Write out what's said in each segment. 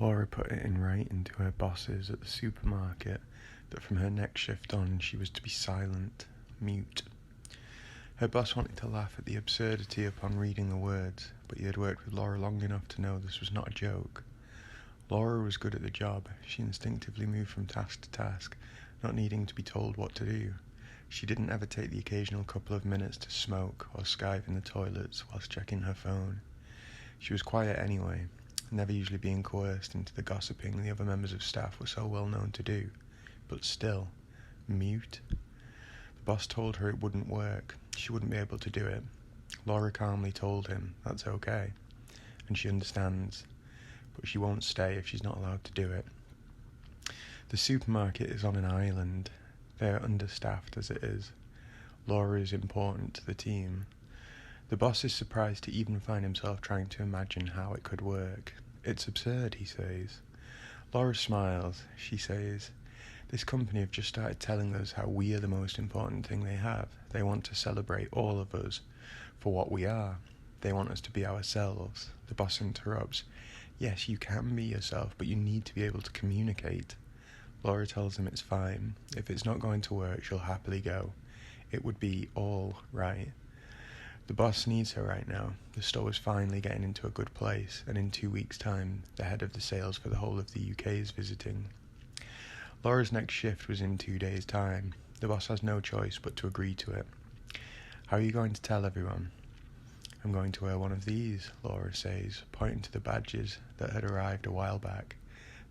Laura put it in writing to her bosses at the supermarket that from her next shift on she was to be silent, mute. Her boss wanted to laugh at the absurdity upon reading the words, but he had worked with Laura long enough to know this was not a joke. Laura was good at the job. She instinctively moved from task to task, not needing to be told what to do. She didn't ever take the occasional couple of minutes to smoke or Skype in the toilets whilst checking her phone. She was quiet anyway, never usually being coerced into the gossiping the other members of staff were so well known to do. But still, mute? The boss told her it wouldn't work. She wouldn't be able to do it. Laura calmly told him that's okay, and she understands, but she won't stay if she's not allowed to do it. The supermarket is on an island. They are understaffed as it is. Laura is important to the team. The boss is surprised to even find himself trying to imagine how it could work. It's absurd, he says. Laura smiles. She says, "This company have just started telling us how we are the most important thing they have. They want to celebrate all of us for what we are. They want us to be ourselves." The boss interrupts. "Yes, you can be yourself, but you need to be able to communicate." Laura tells him it's fine. If it's not going to work, she'll happily go. It would be all right. The boss needs her right now. The store is finally getting into a good place, and in 2 weeks' time, the head of the sales for the whole of the UK is visiting. Laura's next shift was in 2 days' time. The boss has no choice but to agree to it. "How are you going to tell everyone?" "I'm going to wear one of these," Laura says, pointing to the badges that had arrived a while back.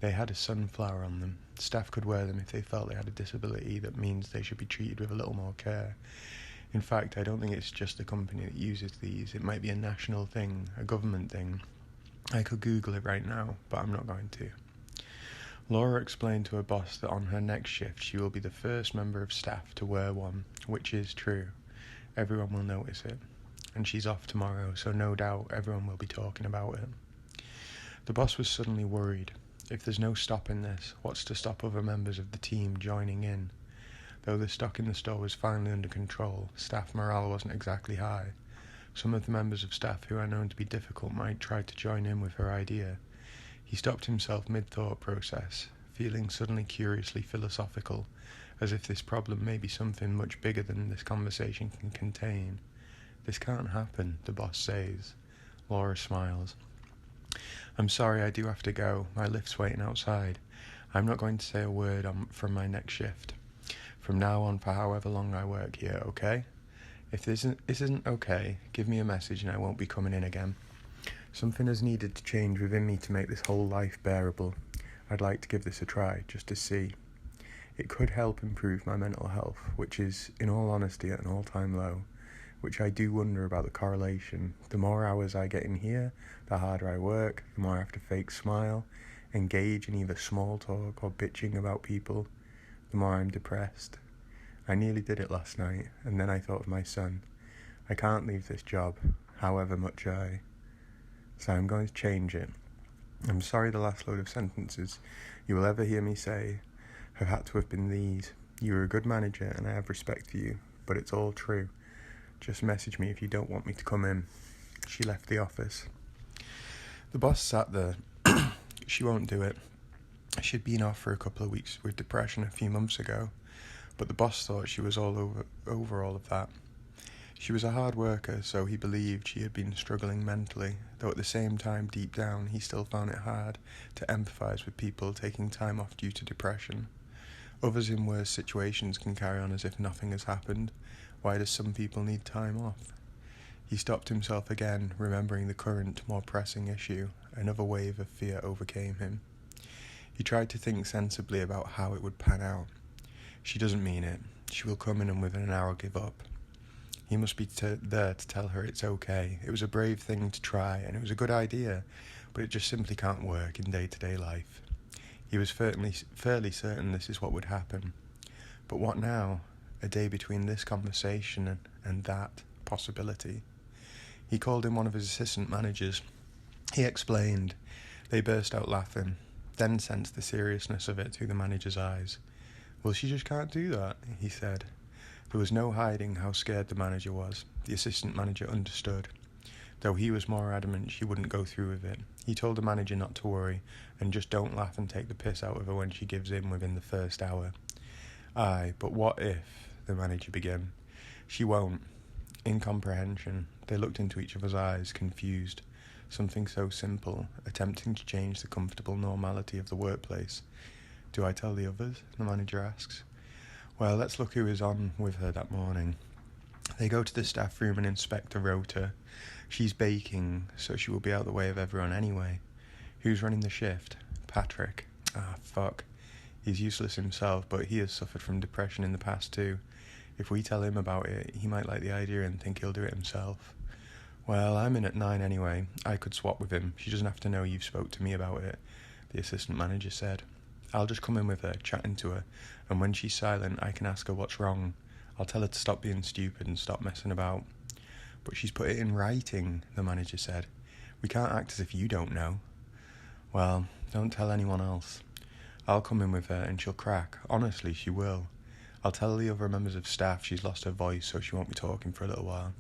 They had a sunflower on them. Staff could wear them if they felt they had a disability that means they should be treated with a little more care. In fact, I don't think it's just the company that uses these. It might be a national thing, a government thing. I could Google it right now, but I'm not going to. Laura explained to her boss that on her next shift she will be the first member of staff to wear one, which is true. Everyone will notice it. And she's off tomorrow, so no doubt everyone will be talking about it. The boss was suddenly worried. If there's no stopping this, what's to stop other members of the team joining in? Though the stock in the store was finally under control, staff morale wasn't exactly high. Some of the members of staff who are known to be difficult might try to join in with her idea. He stopped himself mid-thought process, feeling suddenly curiously philosophical, as if this problem may be something much bigger than this conversation can contain. "This can't happen," the boss says. Laura smiles. "I'm sorry, I do have to go. My lift's waiting outside. I'm not going to say a word from my next shift. From now on for however long I work here, okay? If this isn't okay, give me a message and I won't be coming in again. Something has needed to change within me to make this whole life bearable. I'd like to give this a try, just to see. It could help improve my mental health, which is, in all honesty, at an all-time low, which I do wonder about the correlation. The more hours I get in here, the harder I work, the more I have to fake smile, engage in either small talk or bitching about people, the more I'm depressed. I nearly did it last night, and then I thought of my son. I can't leave this job, however much So I'm going to change it. I'm sorry the last load of sentences you will ever hear me say have had to have been these. You are a good manager and I have respect for you, but it's all true. Just message me if you don't want me to come in." She left the office. The boss sat there. She won't do it. She'd been off for a couple of weeks with depression a few months ago, but the boss thought she was all over all of that. She was a hard worker, so he believed she had been struggling mentally, though at the same time, deep down, he still found it hard to empathise with people taking time off due to depression. Others in worse situations can carry on as if nothing has happened. Why do some people need time off? He stopped himself again, remembering the current, more pressing issue. Another wave of fear overcame him. He tried to think sensibly about how it would pan out. She doesn't mean it. She will come in and within an hour give up. He must be there to tell her it's okay. It was a brave thing to try, and it was a good idea, but it just simply can't work in day-to-day life. He was fairly certain this is what would happen. But what now? A day between this conversation and that possibility. He called in one of his assistant managers. He explained. They burst out laughing, then sensed the seriousness of it through the manager's eyes. "Well, she just can't do that," he said. There was no hiding how scared the manager was. The assistant manager understood. Though he was more adamant she wouldn't go through with it, He told the manager not to worry and just don't laugh and take the piss out of her when she gives in within the first hour. Aye, but what if, the manager began. She won't. Incomprehension. They looked into each other's eyes, confused. Something so simple, attempting to change the comfortable normality of the workplace. Do I tell the others? The manager asks. Well, let's look who is on with her that morning. They go to the staff room and inspect the rota. She's baking, so she will be out of the way of everyone anyway. Who's running the shift? Patrick. Ah, fuck. He's useless himself, but he has suffered from depression in the past too. If we tell him about it, he might like the idea and think he'll do it himself. Well, I'm in at 9 anyway. I could swap with him. She doesn't have to know you've spoke to me about it, the assistant manager said. I'll just come in with her, chatting to her, and when she's silent, I can ask her what's wrong. I'll tell her to stop being stupid and stop messing about. But she's put it in writing, the manager said. We can't act as if you don't know. Well, don't tell anyone else. I'll come in with her and she'll crack. Honestly, she will. I'll tell the other members of staff she's lost her voice so she won't be talking for a little while.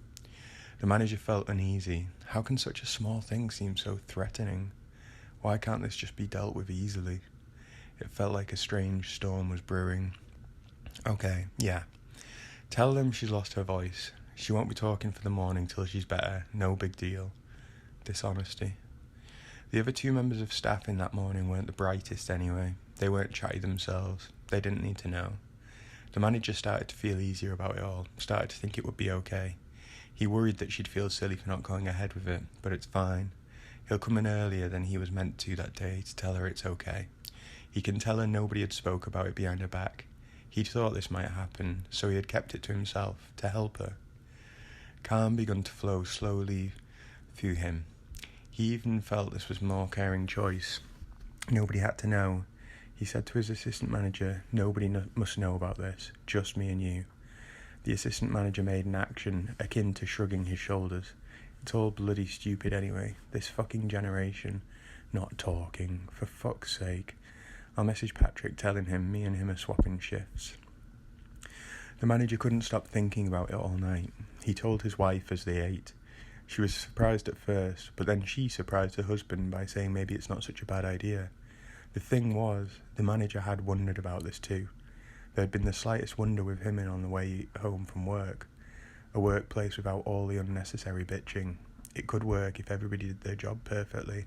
The manager felt uneasy. How can such a small thing seem so threatening? Why can't this just be dealt with easily? It felt like a strange storm was brewing. Okay, yeah. Tell them she's lost her voice. She won't be talking for the morning till she's better. No big deal. Dishonesty. The other 2 members of staff in that morning weren't the brightest anyway. They weren't chatty themselves. They didn't need to know. The manager started to feel easier about it all, started to think it would be okay. He worried that she'd feel silly for not going ahead with it, but it's fine. He'll come in earlier than he was meant to that day to tell her it's okay. He can tell her nobody had spoke about it behind her back. He'd thought this might happen, so he had kept it to himself, to help her. Calm begun to flow slowly through him. He even felt this was a more caring choice. Nobody had to know. He said to his assistant manager, nobody must know about this, just me and you. The assistant manager made an action akin to shrugging his shoulders. It's all bloody stupid anyway, this fucking generation. Not talking, for fuck's sake. I'll message Patrick telling him me and him are swapping shifts. The manager couldn't stop thinking about it all night. He told his wife as they ate. She was surprised at first, but then she surprised her husband by saying maybe it's not such a bad idea. The thing was, the manager had wondered about this too. There had been the slightest wonder with him in on the way home from work. A workplace without all the unnecessary bitching. It could work if everybody did their job perfectly.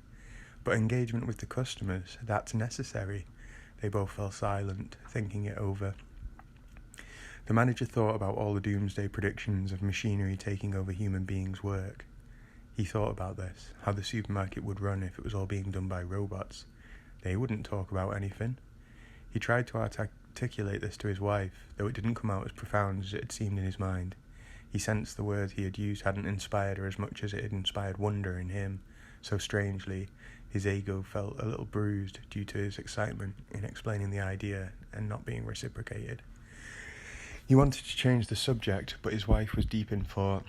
But engagement with the customers, that's necessary. They both fell silent, thinking it over. The manager thought about all the doomsday predictions of machinery taking over human beings' work. He thought about this, how the supermarket would run if it was all being done by robots. They wouldn't talk about anything. He tried to articulate this to his wife, though it didn't come out as profound as it had seemed in his mind. He sensed the words he had used hadn't inspired her as much as it had inspired wonder in him. So strangely, his ego felt a little bruised due to his excitement in explaining the idea and not being reciprocated. He wanted to change the subject, but his wife was deep in thought.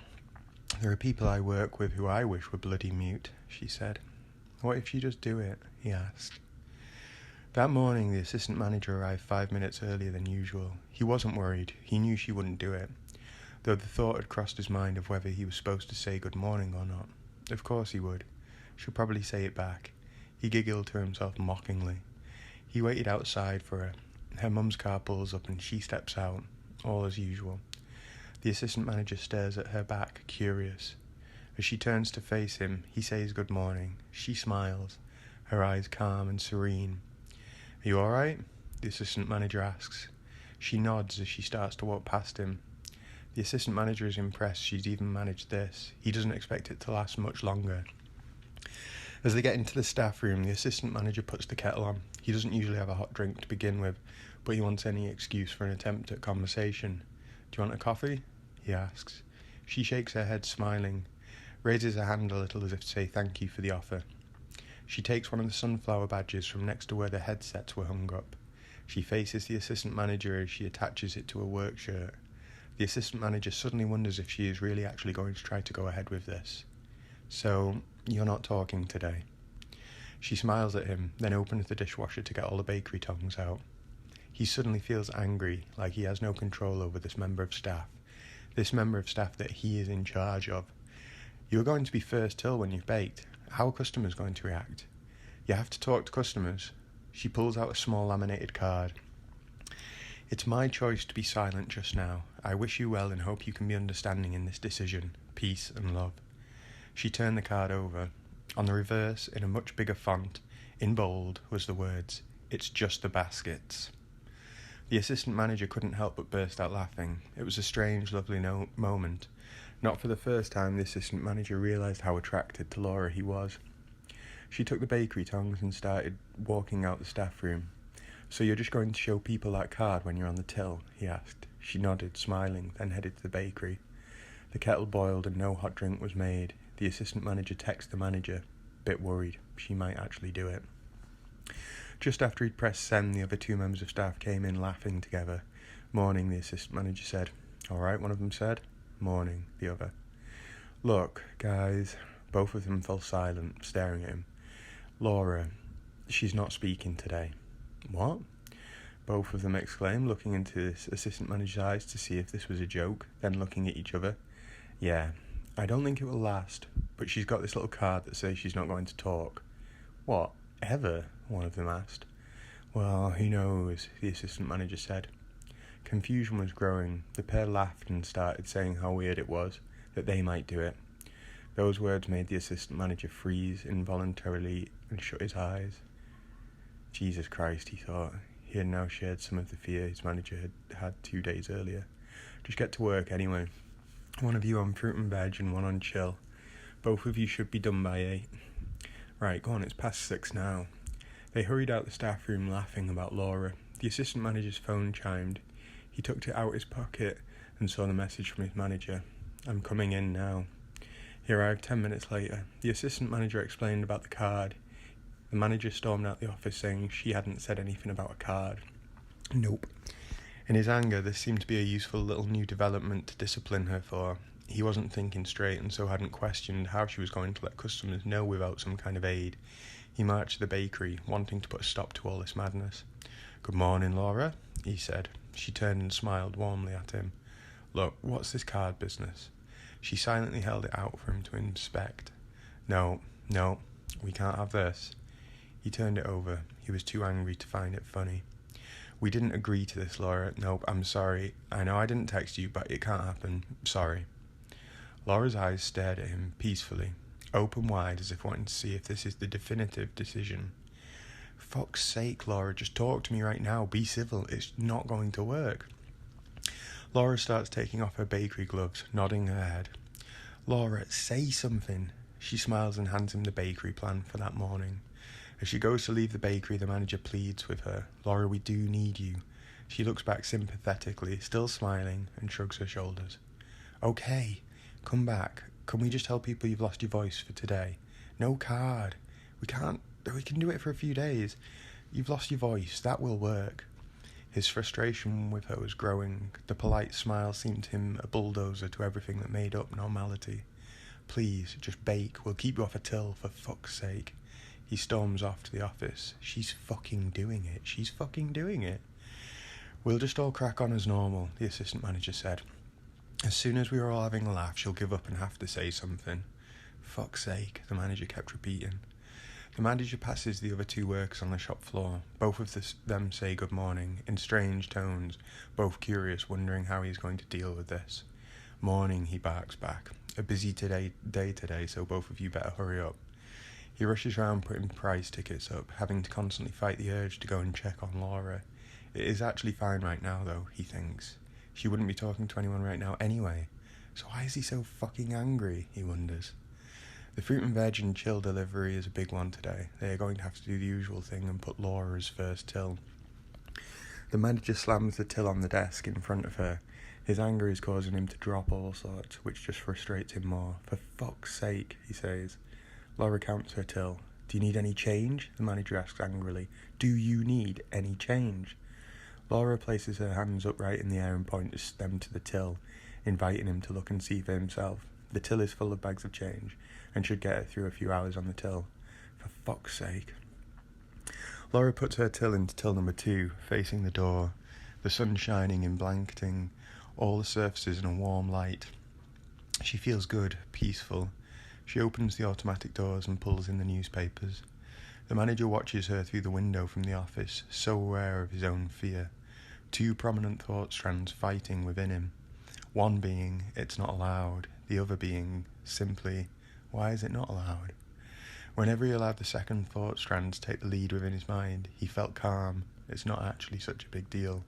There are people I work with who I wish were bloody mute, she said. What if you just do it? He asked. That morning, the assistant manager arrived 5 minutes earlier than usual. He wasn't worried. He knew she wouldn't do it, though the thought had crossed his mind of whether he was supposed to say good morning or not. Of course he would. She'll probably say it back. He giggled to himself mockingly. He waited outside for her. Her mum's car pulls up and she steps out, all as usual. The assistant manager stares at her back, curious. As she turns to face him, he says good morning. She smiles, her eyes calm and serene. Are you all right? The assistant manager asks. She nods as she starts to walk past him. The assistant manager is impressed she's even managed this. He doesn't expect it to last much longer. As they get into the staff room, the assistant manager puts the kettle on. He doesn't usually have a hot drink to begin with, but he wants any excuse for an attempt at conversation. Do you want a coffee? He asks. She shakes her head, smiling, raises her hand a little as if to say thank you for the offer. She takes one of the sunflower badges from next to where the headsets were hung up. She faces the assistant manager as she attaches it to her work shirt. The assistant manager suddenly wonders if she is really actually going to try to go ahead with this. So, you're not talking today. She smiles at him, then opens the dishwasher to get all the bakery tongs out. He suddenly feels angry, like he has no control over this member of staff that he is in charge of. You are going to be first till when you've baked. How are customers going to react? You have to talk to customers. She pulls out a small laminated card. It's my choice to be silent just now. I wish you well and hope you can be understanding in this decision. Peace and love. She turned the card over. On the reverse, in a much bigger font, in bold, was the words, "It's just the baskets." The assistant manager couldn't help but burst out laughing. It was a strange, lovely moment. Not for the first time, the assistant manager realised how attracted to Laura he was. She took the bakery tongs and started walking out the staff room. "So you're just going to show people that card when you're on the till?" he asked. She nodded, smiling, then headed to the bakery. The kettle boiled and no hot drink was made. The assistant manager texted the manager, bit worried. She might actually do it. Just after he'd pressed send, the other two members of staff came in laughing together. "Morning," the assistant manager said. "All right," one of them said. "Morning," the other. "Look, guys." Both of them fell silent, staring at him. "Laura, she's not speaking today." "What?" Both of them exclaimed, looking into this assistant manager's eyes to see if this was a joke, then looking at each other. "Yeah, I don't think it will last, but she's got this little card that says she's not going to talk." "What, ever?" one of them asked. "Well, who knows," the assistant manager said. Confusion was growing. The pair laughed and started saying how weird it was that they might do it. Those words made the assistant manager freeze involuntarily and shut his eyes. Jesus Christ, he thought. He had now shared some of the fear his manager had had 2 days earlier. Just get to work anyway. One of you on fruit and veg and one on chill. Both of you should be done by 8. Right, go on, it's past 6 now. They hurried out the staff room laughing about Laura. The assistant manager's phone chimed. He took it out his pocket and saw the message from his manager. "I'm coming in now." He arrived 10 minutes later. The assistant manager explained about the card. The manager stormed out the office saying she hadn't said anything about a card. Nope. In his anger, this seemed to be a useful little new development to discipline her for. He wasn't thinking straight and so hadn't questioned how she was going to let customers know without some kind of aid. He marched to the bakery, wanting to put a stop to all this madness. "Good morning, Laura," he said. She turned and smiled warmly at him. "Look, what's this card business?" She silently held it out for him to inspect. No, we can't have this." He turned it over. He was too angry to find it funny. "We didn't agree to this, Laura. Nope, I'm sorry. I know I didn't text you, but it can't happen. Sorry." Laura's eyes stared at him peacefully, open wide as if wanting to see if this is the definitive decision. "Fuck's sake, Laura, just talk to me right now. Be civil. It's not going to work." Laura starts taking off her bakery gloves, nodding her head. "Laura, say something." She smiles and hands him the bakery plan for that morning. As she goes to leave the bakery, the manager pleads with her. "Laura, we do need you." She looks back sympathetically, still smiling, and shrugs her shoulders. "Okay, come back. Can we just tell people you've lost your voice for today? No card. We can do it for a few days. You've lost your voice. That will work." His frustration with her was growing. The polite smile seemed to him a bulldozer to everything that made up normality. "Please, just bake. We'll keep you off a till, for fuck's sake." He storms off to the office. She's fucking doing it. "We'll just all crack on as normal," the assistant manager said. "As soon as we were all having a laugh, she'll give up and have to say something." "Fuck's sake," the manager kept repeating. The manager passes the other 2 workers on the shop floor. Both of them say good morning, in strange tones, both curious, wondering how he's going to deal with this. "Morning," he barks back. "A busy day today, so both of you better hurry up." He rushes around putting price tickets up, having to constantly fight the urge to go and check on Laura. It is actually fine right now, though, he thinks. She wouldn't be talking to anyone right now anyway. So why is he so fucking angry, he wonders. The fruit and veg and chill delivery is a big one today. They are going to have to do the usual thing and put Laura as first till. The manager slams the till on the desk in front of her. His anger is causing him to drop all sorts, which just frustrates him more. "For fuck's sake," he says. Laura counts her till. "Do you need any change?" the manager asks angrily. "Do you need any change?" Laura places her hands upright in the air and points them to the till, inviting him to look and see for himself. The till is full of bags of change, and should get her through a few hours on the till. For fuck's sake. Laura puts her till into till number 2, facing the door, the sun shining and blanketing all the surfaces in a warm light. She feels good, peaceful. She opens the automatic doors and pulls in the newspapers. The manager watches her through the window from the office, so aware of his own fear. Two prominent thought strands fighting within him. One being, it's not allowed. The other being, simply, why is it not allowed? Whenever he allowed the second thought strand to take the lead within his mind, he felt calm. It's not actually such a big deal.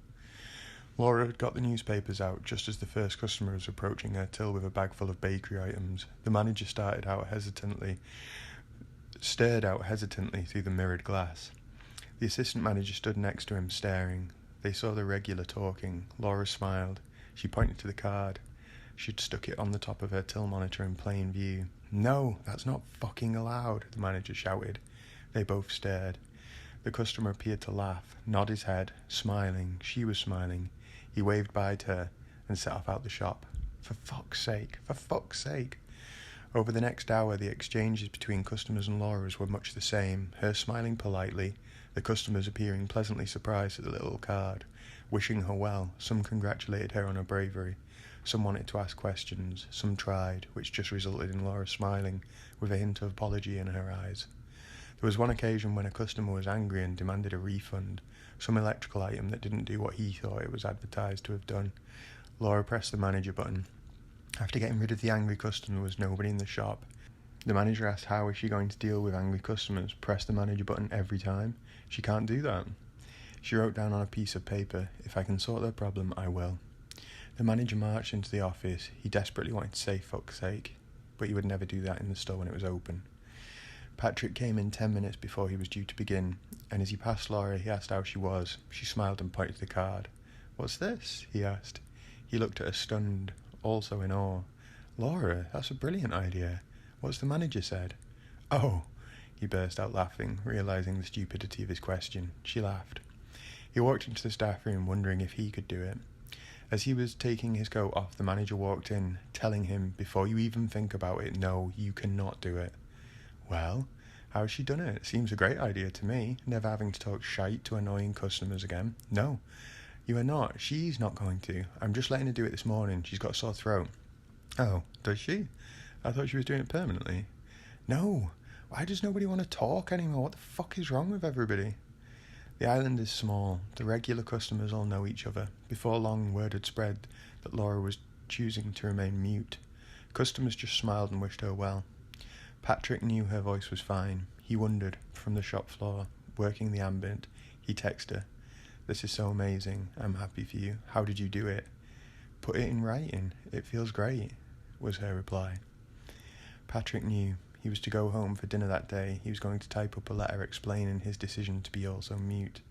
Laura had got the newspapers out just as the first customer was approaching her till with a bag full of bakery items. The manager stared out hesitantly through the mirrored glass. The assistant manager stood next to him, staring. They saw the regular talking. Laura smiled. She pointed to the card. She'd stuck it on the top of her till monitor in plain view. "No, that's not fucking allowed," the manager shouted. They both stared. The customer appeared to laugh, nod his head, smiling. She was smiling. He waved bye to her and set off out the shop. For fuck's sake, for fuck's sake. Over the next hour, the exchanges between customers and Laura's were much the same, her smiling politely, the customers appearing pleasantly surprised at the little card, wishing her well. Some congratulated her on her bravery. Some wanted to ask questions. Some tried, which just resulted in Laura smiling, with a hint of apology in her eyes. There was one occasion when a customer was angry and demanded a refund, some electrical item that didn't do what he thought it was advertised to have done. Laura pressed the manager button. After getting rid of the angry customer, there was nobody in the shop. The manager asked how is she going to deal with angry customers. Press the manager button every time? She can't do that. She wrote down on a piece of paper, "If I can sort their problem, I will." The manager marched into the office. He desperately wanted to say fuck's sake, but he would never do that in the store when it was open. Patrick came in 10 minutes before he was due to begin, and as he passed Laura, he asked how she was. She smiled and pointed to the card. "What's this?" he asked. He looked at her stunned, also in awe. "Laura, that's a brilliant idea. What's the manager said?" "Oh!" He burst out laughing, realising the stupidity of his question. She laughed. He walked into the staff room, wondering if he could do it. As he was taking his coat off, the manager walked in, telling him, "Before you even think about it, no, you cannot do it." "Well, how's she done it? Seems a great idea to me, never having to talk shite to annoying customers again." "No, you are not. She's not going to. I'm just letting her do it this morning. She's got a sore throat." "Oh, does she? I thought she was doing it permanently." "No. Why does nobody want to talk anymore? What the fuck is wrong with everybody?" The island is small. The regular customers all know each other. Before long, word had spread that Laura was choosing to remain mute. Customers just smiled and wished her well. Patrick knew her voice was fine. He wondered, from the shop floor, working the ambient, he texted her, "This is so amazing. I'm happy for you. How did you do it?" "Put it in writing. It feels great," was her reply. Patrick knew he was to go home for dinner that day. He was going to type up a letter explaining his decision to be also mute.